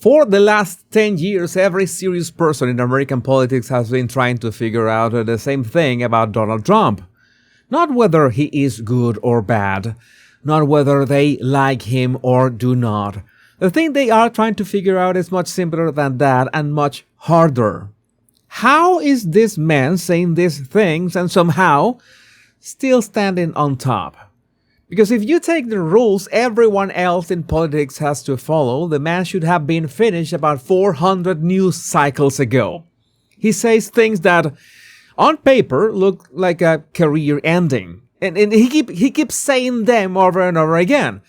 For the last 10 years, every serious person in American politics has been trying to figure out the same thing about Donald Trump. Not whether he is good or bad, not whether they like him or do not. The thing they are trying to figure out is much simpler than that and much harder. How is this man saying these things and somehow still standing on top? Because if you take the rules everyone else in politics has to follow, the man should have been finished about 400 news cycles ago. He says things that, on paper, look like a career ending. And he keeps saying them over and over again.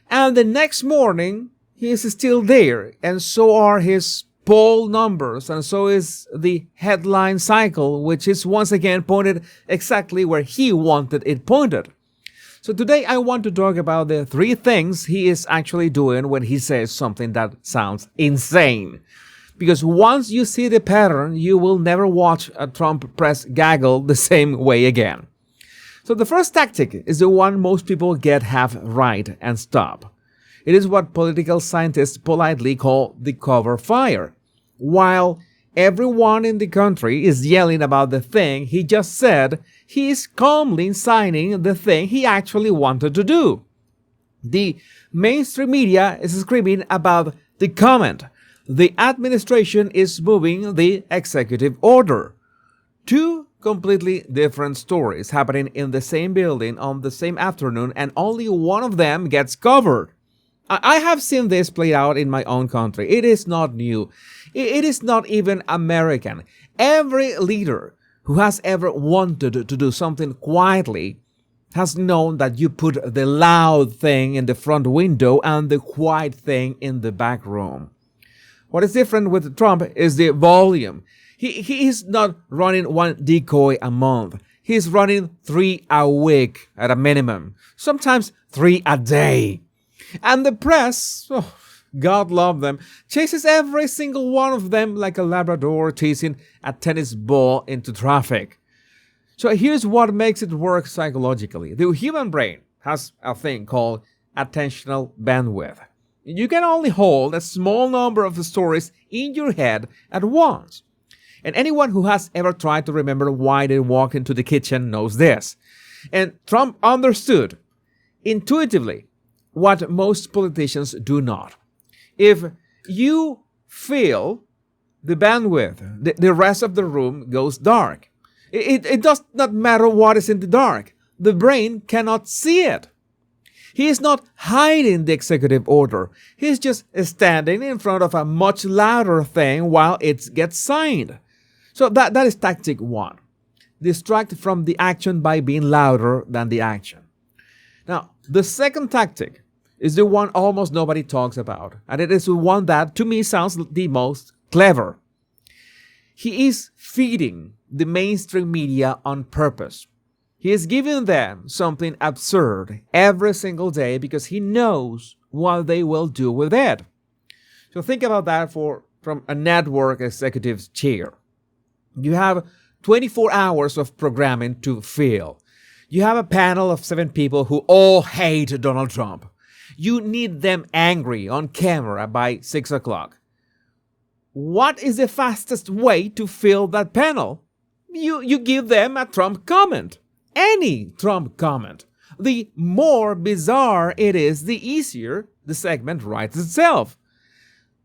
And the next morning, he is still there. And so are his poll numbers. And so is the headline cycle, which is once again pointed exactly where he wanted it pointed. So today I want to talk about the 3 things he is actually doing when he says something that sounds insane. Because once you see the pattern, you will never watch a Trump press gaggle the same way again. So the first tactic is the one most people get half right and stop. It is what political scientists politely call the cover fire. While everyone in the country is yelling about the thing he just said, he is calmly signing the thing he actually wanted to do. The mainstream media is screaming about the comment. The administration is moving the executive order. 2 completely different stories happening in the same building on the same afternoon, and only one of them gets covered. I have seen this play out in my own country. It is not new. It is not even American. Every leader who has ever wanted to do something quietly has known that you put the loud thing in the front window and the quiet thing in the back room. What is different with Trump is the volume. He is not running 1 decoy a month. He is running 3 a week at a minimum, sometimes 3 a day. And the press, God love them, chases every single one of them like a Labrador chasing a tennis ball into traffic. So here's what makes it work psychologically. The human brain has a thing called attentional bandwidth. You can only hold a small number of the stories in your head at once. And anyone who has ever tried to remember why they walked into the kitchen knows this. And Trump understood intuitively what most politicians do not. If you feel the bandwidth, the rest of the room goes dark. It does not matter what is in the dark. The brain cannot see it. He is not hiding the executive order. He's just standing in front of a much louder thing while it gets signed. So that is tactic 1. Distract from the action by being louder than the action. Now, the second tactic is the one almost nobody talks about, and it is the one that, to me, sounds the most clever. He is feeding the mainstream media on purpose. He is giving them something absurd every single day because he knows what they will do with it. So think about that from a network executive's chair. You have 24 hours of programming to fill. You have a panel of 7 people who all hate Donald Trump. You need them angry on camera by 6 o'clock. What is the fastest way to fill that panel? You give them a Trump comment. Any Trump comment. The more bizarre it is, the easier the segment writes itself.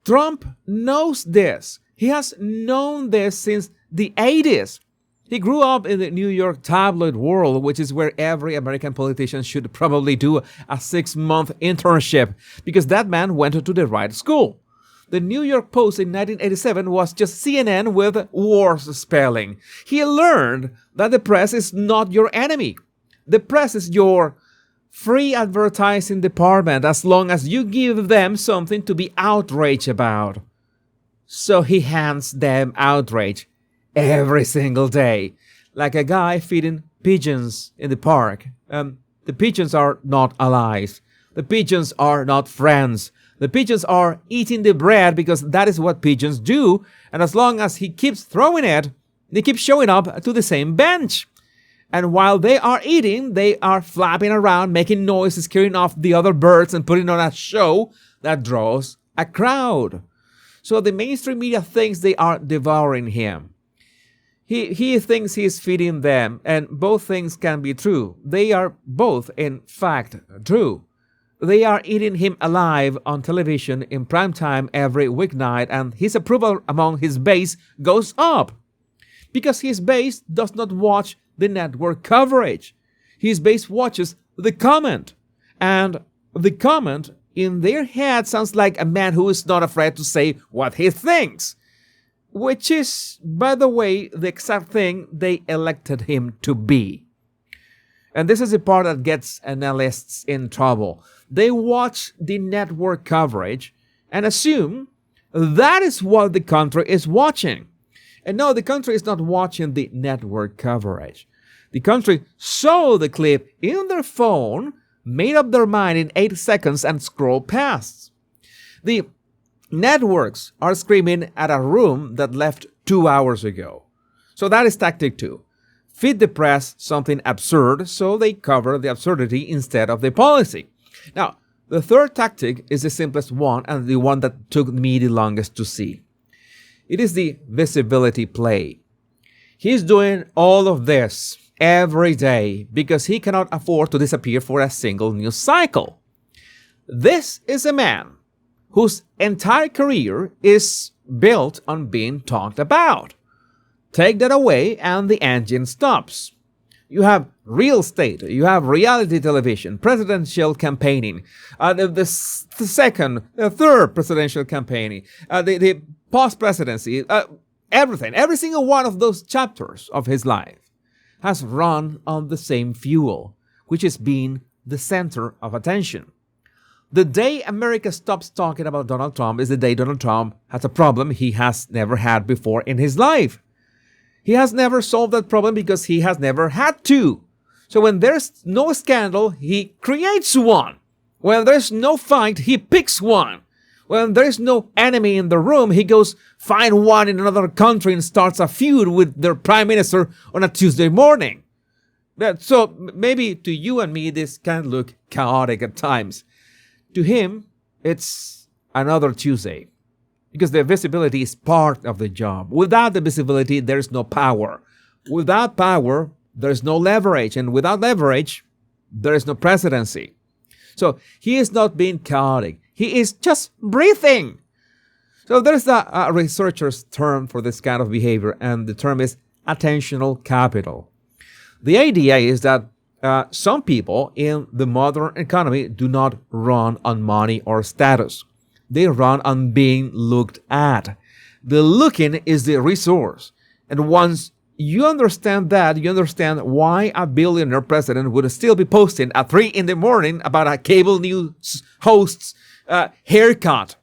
Trump knows this. He has known this since the 80s. He grew up in the New York tabloid world, which is where every American politician should probably do a 6-month internship, because that man went to the right school. The New York Post in 1987 was just CNN with worse spelling. He learned that the press is not your enemy. The press is your free advertising department as long as you give them something to be outraged about. So he hands them outrage every single day, like a guy feeding pigeons in the park. The pigeons are not allies. The pigeons are not friends. The pigeons are eating the bread because that is what pigeons do, and as long as he keeps throwing it, they keep showing up to the same bench. And while they are eating, they are flapping around, making noises, scaring off the other birds, and putting on a show that draws a crowd. So the mainstream media thinks they are devouring him. He thinks he is feeding them, and both things can be true. They are both, in fact, true. They are eating him alive on television in prime time every weeknight, and his approval among his base goes up. Because his base does not watch the network coverage. His base watches the comment. And the comment in their head sounds like a man who is not afraid to say what he thinks. Which is, by the way, the exact thing they elected him to be. And this is the part that gets analysts in trouble. They watch the network coverage and assume that is what the country is watching. And no, the country is not watching the network coverage. The country saw the clip in their phone, made up their mind in 8 seconds, and scrolled past. The networks are screaming at a room that left 2 hours ago. So that is tactic 2. Feed the press something absurd so they cover the absurdity instead of the policy. Now, the third tactic is the simplest one and the one that took me the longest to see. It is the visibility play. He's doing all of this every day because he cannot afford to disappear for a single news cycle. This is a man whose entire career is built on being talked about. Take that away and the engine stops. You have real estate, you have reality television, presidential campaigning, the third presidential campaigning, the post-presidency, everything. Every single one of those chapters of his life has run on the same fuel, which is being the center of attention. The day America stops talking about Donald Trump is the day Donald Trump has a problem he has never had before in his life. He has never solved that problem because he has never had to. So when there's no scandal, he creates one. When there's no fight, he picks one. When there's no enemy in the room, he goes find one in another country and starts a feud with their prime minister on a Tuesday morning. So maybe to you and me, this can look chaotic at times. To him, it's another Tuesday. Because the visibility is part of the job. Without the visibility, there's no power. Without power, there's no leverage. And without leverage, there is no presidency. So he is not being chaotic. He is just breathing. So there's a researcher's term for this kind of behavior, and the term is attentional capital. The idea is that some people in the modern economy do not run on money or status. They run on being looked at. The looking is the resource. And once you understand that, you understand why a billionaire president would still be posting at 3 in the morning about a cable news host's haircut.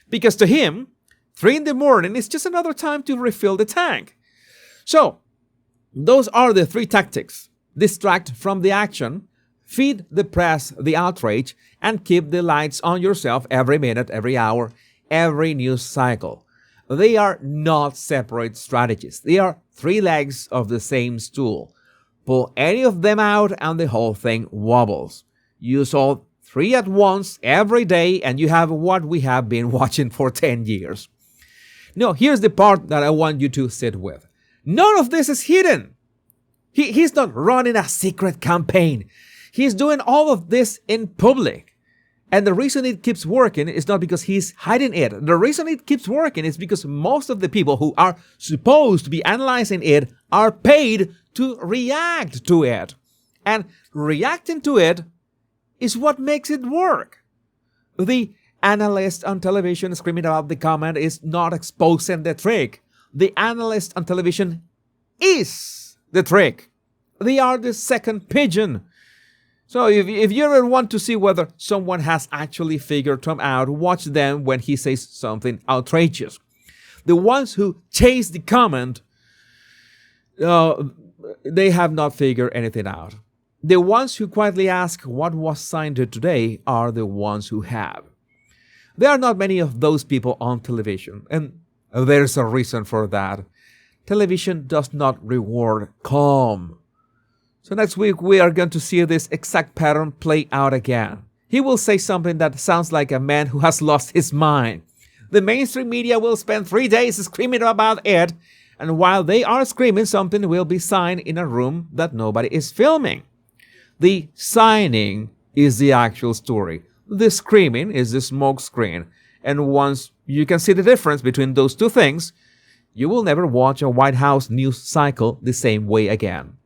Because to him, 3 in the morning is just another time to refill the tank. So, those are the 3 tactics. Distract from the action, feed the press the outrage, and keep the lights on yourself every minute, every hour, every news cycle. They are not separate strategies. They are 3 legs of the same stool. Pull any of them out and the whole thing wobbles. Use all 3 at once every day and you have what we have been watching for 10 years. Now, here's the part that I want you to sit with. None of this is hidden. He's not running a secret campaign. He's doing all of this in public. And the reason it keeps working is not because he's hiding it. The reason it keeps working is because most of the people who are supposed to be analyzing it are paid to react to it. And reacting to it is what makes it work. The analyst on television screaming about the comment is not exposing the trick. The analyst on television is the trick. They are the second pigeon. So if you ever want to see whether someone has actually figured Trump out, watch them when he says something outrageous. The ones who chase the comment, they have not figured anything out. The ones who quietly ask what was signed today are the ones who have. There are not many of those people on television, and there's a reason for that. Television does not reward calm. So next week, we are going to see this exact pattern play out again. He will say something that sounds like a man who has lost his mind. The mainstream media will spend 3 days screaming about it, and while they are screaming, something will be signed in a room that nobody is filming. The signing is the actual story. The screaming is the smoke screen. And once you can see the difference between those two things, you will never watch a White House news cycle the same way again.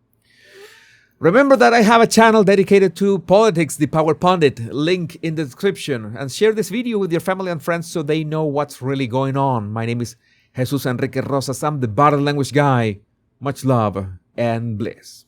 Remember that I have a channel dedicated to politics, The Power Pundit, link in the description. And share this video with your family and friends so they know what's really going on. My name is Jesus Enrique Rosas. I'm the body language guy. Much love and bliss.